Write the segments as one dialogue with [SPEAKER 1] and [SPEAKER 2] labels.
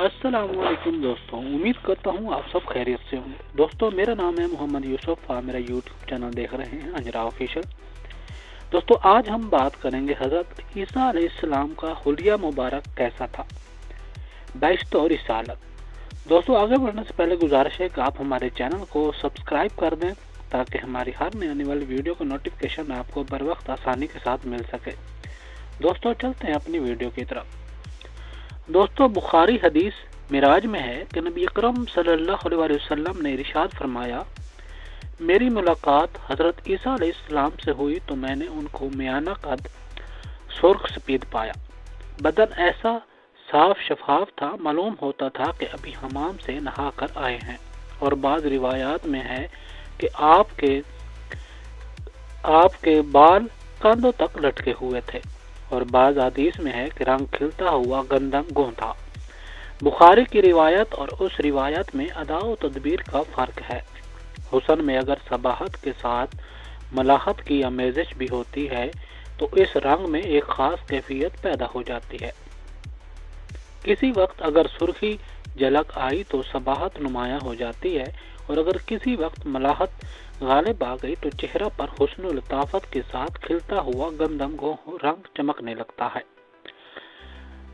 [SPEAKER 1] السلام علیکم دوستوں، امید کرتا ہوں آپ سب خیریت سے ہوں گے۔ دوستوں، میرا نام ہے محمد یوسف، آپ میرا یوٹیوب چینل دیکھ رہے ہیں انجرا آفیشل۔ دوستوں، آج ہم بات کریں گے حضرت عیسیٰ علیہ السلام کا حلیہ مبارک کیسا تھا، بعثت اور رسالت۔ دوستوں، آگے بڑھنے سے پہلے گزارش ہے کہ آپ ہمارے چینل کو سبسکرائب کر دیں تاکہ ہماری ہر نئی آنے والی ویڈیو کا نوٹیفکیشن آپ کو بر وقت آسانی کے ساتھ مل سکے۔ دوستوں، چلتے ہیں اپنی ویڈیو کی طرف۔ دوستو، بخاری حدیث معراج میں ہے کہ نبی اکرم صلی اللہ علیہ وسلم نے ارشاد فرمایا، میری ملاقات حضرت عیسیٰ علیہ السلام سے ہوئی تو میں نے ان کو میانہ قد، سرخ سپید پایا۔ بدن ایسا صاف شفاف تھا، معلوم ہوتا تھا کہ ابھی حمام سے نہا کر آئے ہیں، اور بعض روایات میں ہے کہ آپ کے بال کاندھوں تک لٹکے ہوئے تھے، اور بعض حدیث میں ہے کہ رنگ کھلتا ہوا گندم گوں تھا۔ بخاری کی روایت اور اس روایت میں ادا و تدبیر کا فرق ہے۔ حسن میں اگر صباحت کے ساتھ ملاحت کی آمیزش بھی ہوتی ہے تو اس رنگ میں ایک خاص کیفیت پیدا ہو جاتی ہے۔ کسی وقت اگر سرخی جھلک آئی تو صباحت نمایاں ہو جاتی ہے، اور اگر کسی وقت ملاحت غالب آ گئی تو چہرہ پر حسن و لطافت کے ساتھ کھلتا ہوا گندم گوں رنگ چمکنے لگتا ہے۔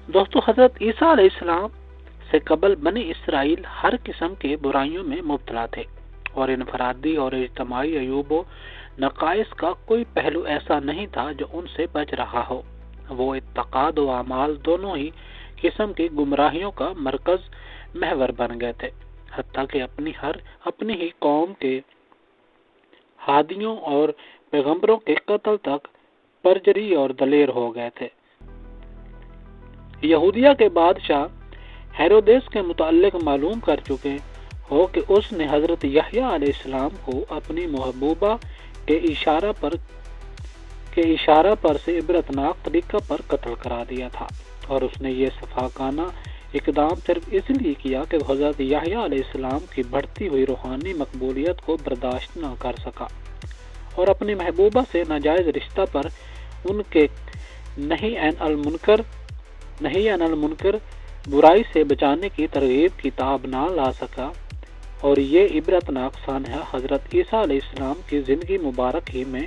[SPEAKER 1] دوستو، حضرت عیسیٰ علیہ السلام سے قبل بنی اسرائیل ہر قسم کے برائیوں میں مبتلا تھے، اور انفرادی اور اجتماعی عیوب و نقائص کا کوئی پہلو ایسا نہیں تھا جو ان سے بچ رہا ہو۔ وہ اعتقاد و اعمال دونوں ہی قسم کی گمراہیوں کا مرکز محور بن گئے تھے، حتیٰ کہ اپنی ہی قوم کے ہادیوں اور پیغمبروں کے قتل تک پرجری اور دلیر ہو گئے تھے۔ یہودیہ کے بادشاہ ہیرودیس کے متعلق معلوم کر چکے ہو کہ اس نے حضرت یحییٰ علیہ السلام کو اپنی محبوبہ کے اشارہ پر سے عبرتناک طریقہ پر قتل کرا دیا تھا، اور اس نے یہ سفاکانہ اقدام صرف اس لیے کیا کہ حضرت یحییٰ علیہ السلام کی بڑھتی ہوئی روحانی مقبولیت کو برداشت نہ کر سکا، اور اپنی محبوبہ سے ناجائز رشتہ پر ان کے نہی عن المنکر برائی سے بچانے کی ترغیب کی تاب نہ لا سکا، اور یہ عبرتناک سانحہ حضرت عیسیٰ علیہ السلام کی زندگی مبارک ہی میں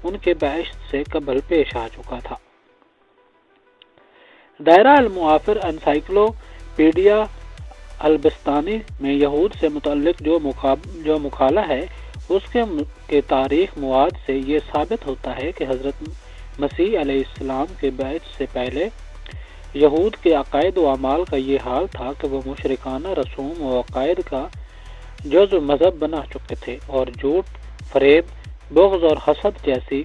[SPEAKER 1] ان کے بعثت سے قبل پیش آ چکا تھا۔ دائرہ المعافر انسائکلوپیڈیا البستانی میں یہود سے متعلق جو مقالہ ہے اس کے تاریخ مواد سے یہ ثابت ہوتا ہے کہ حضرت مسیح علیہ السلام کے بعثت سے پہلے یہود کے عقائد و اعمال کا یہ حال تھا کہ وہ مشرکانہ رسوم و عقائد کا جزو مذہب بنا چکے تھے، اور جھوٹ، فریب، بغض اور حسد جیسی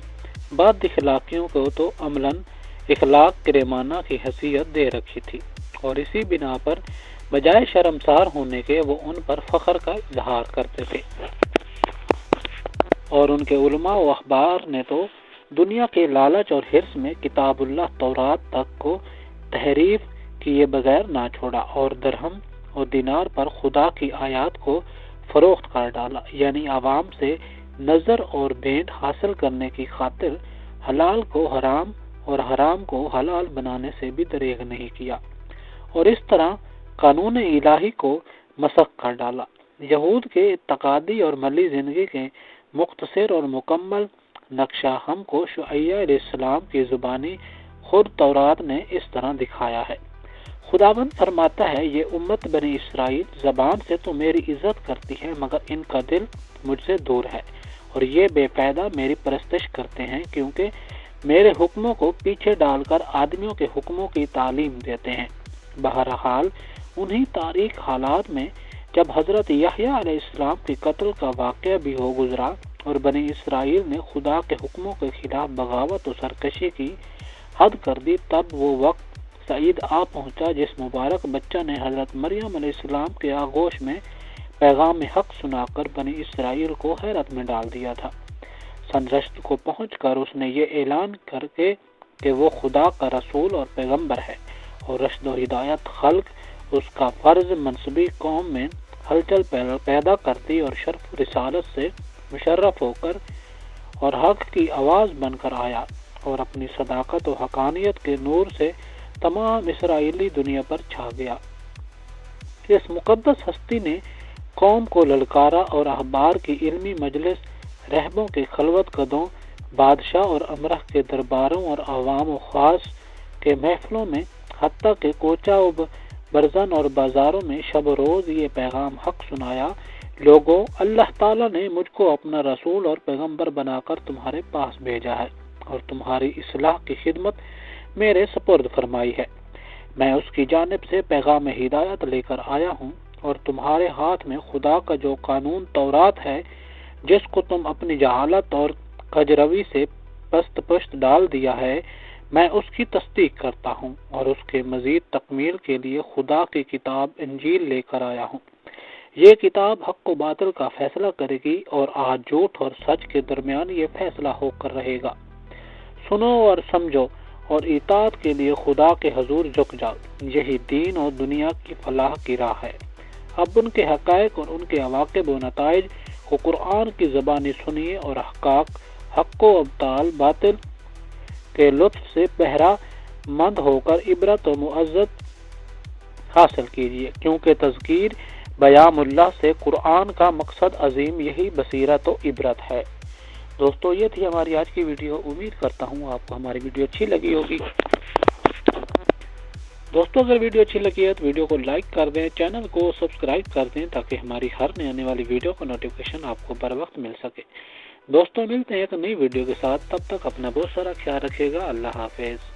[SPEAKER 1] بد اخلاقیوں کو تو عملاً اخلاق کریمانہ کی حیثیت دے رکھی تھی، اور اسی بنا پر بجائے شرمسار ہونے کے وہ ان پر فخر کا اظہار کرتے تھے، اور ان کے علماء و احبار نے تو دنیا کے لالچ اور حرص میں کتاب اللہ تورات تک کو تحریف کیے بغیر نہ چھوڑا، اور درہم اور دینار پر خدا کی آیات کو فروخت کر ڈالا، یعنی عوام سے نظر اور بھیٹ حاصل کرنے کی خاطر حلال کو حرام اور حرام کو حلال بنانے سے بھی دریغ نہیں کیا، اور اس طرح قانون الہی کو مسخ کر ڈالا۔ یہود کے اعتقادی اور ملی زندگی کے مختصر اور مکمل نقشہ ہم کو شعیب علیہ السلام کی زبانی خود تورات نے اس طرح دکھایا ہے۔ خداوند فرماتا ہے، یہ امت بنی اسرائیل زبان سے تو میری عزت کرتی ہے مگر ان کا دل مجھ سے دور ہے، اور یہ بے فائدہ میری پرستش کرتے ہیں، کیونکہ میرے حکموں کو پیچھے ڈال کر آدمیوں کے حکموں کی تعلیم دیتے ہیں۔ بہرحال انہی تاریخ حالات میں جب حضرت یحییٰ علیہ السلام کے قتل کا واقعہ بھی ہو گزرا اور بنی اسرائیل نے خدا کے حکموں کے خلاف بغاوت و سرکشی کی حد کر دی، تب وہ وقت سعید آ پہنچا جس مبارک بچہ نے حضرت مریم علیہ السلام کے آغوش میں پیغام حق سنا کر بنی اسرائیل کو حیرت میں ڈال دیا تھا۔ سنرشت کو پہنچ کر اس نے یہ اعلان کر کے کہ وہ خدا کا رسول اور پیغمبر ہے، اور رشد و ہدایت خلق اس کا فرض منصبی قوم میں ہلچل پیدا کرتی اور شرف و رسالت سے مشرف ہو کر اور حق کی آواز بن کر آیا، اور اپنی صداقت و حقانیت کے نور سے تمام اسرائیلی دنیا پر چھا گیا۔ اس مقدس ہستی نے قوم کو للکارا اور احبار کی علمی مجلس، رہبوں کے خلوت قدوں، بادشاہ اور امرہ کے درباروں اور عوام و خاص کے محفلوں میں، حتیٰ کہ کوچہ و برزن اور بازاروں میں شب و روز یہ پیغام حق سنایا: لوگوں، اللہ تعالیٰ نے مجھ کو اپنا رسول اور پیغمبر بنا کر تمہارے پاس بھیجا ہے اور تمہاری اصلاح کی خدمت میرے سپرد فرمائی ہے۔ میں اس کی جانب سے پیغام ہدایت لے کر آیا ہوں، اور تمہارے ہاتھ میں خدا کا جو قانون تورات ہے، جس کو تم اپنی جہالت اور کجروی سے پست پشت ڈال دیا ہے، میں اس کی تصدیق کرتا ہوں اور اس کے مزید تکمیل کے لیے خدا کی کتاب انجیل لے کر آیا ہوں۔ یہ کتاب حق و باطل کا فیصلہ کرے گی، اور آج جھوٹ اور سچ کے درمیان یہ فیصلہ ہو کر رہے گا۔ سنو اور سمجھو اور اطاعت کے لیے خدا کے حضور جھک جاؤ، یہی دین اور دنیا کی فلاح کی راہ ہے۔ اب ان کے حقائق اور ان کے عواقب و نتائج کو قرآن کی زبانی سنیے، اور حق و ابطال باطل کے لطف سے بہرہ مند ہو کر عبرت و معزت حاصل کیجیے، کیونکہ تذکیر بیان اللہ سے قرآن کا مقصد عظیم یہی بصیرت و عبرت ہے۔ دوستو، یہ تھی ہماری آج کی ویڈیو۔ امید کرتا ہوں آپ کو ہماری ویڈیو اچھی لگی ہوگی۔ دوستو، اگر ویڈیو اچھی لگی ہے تو ویڈیو کو لائک کر دیں، چینل کو سبسکرائب کر دیں، تاکہ ہماری ہر نئی آنے والی ویڈیو کا نوٹیفیکیشن آپ کو بر وقت مل سکے۔ دوستو، ملتے ہیں ایک نئی ویڈیو کے ساتھ، تب تک اپنا بہت سارا خیال رکھیے گا۔ اللہ حافظ۔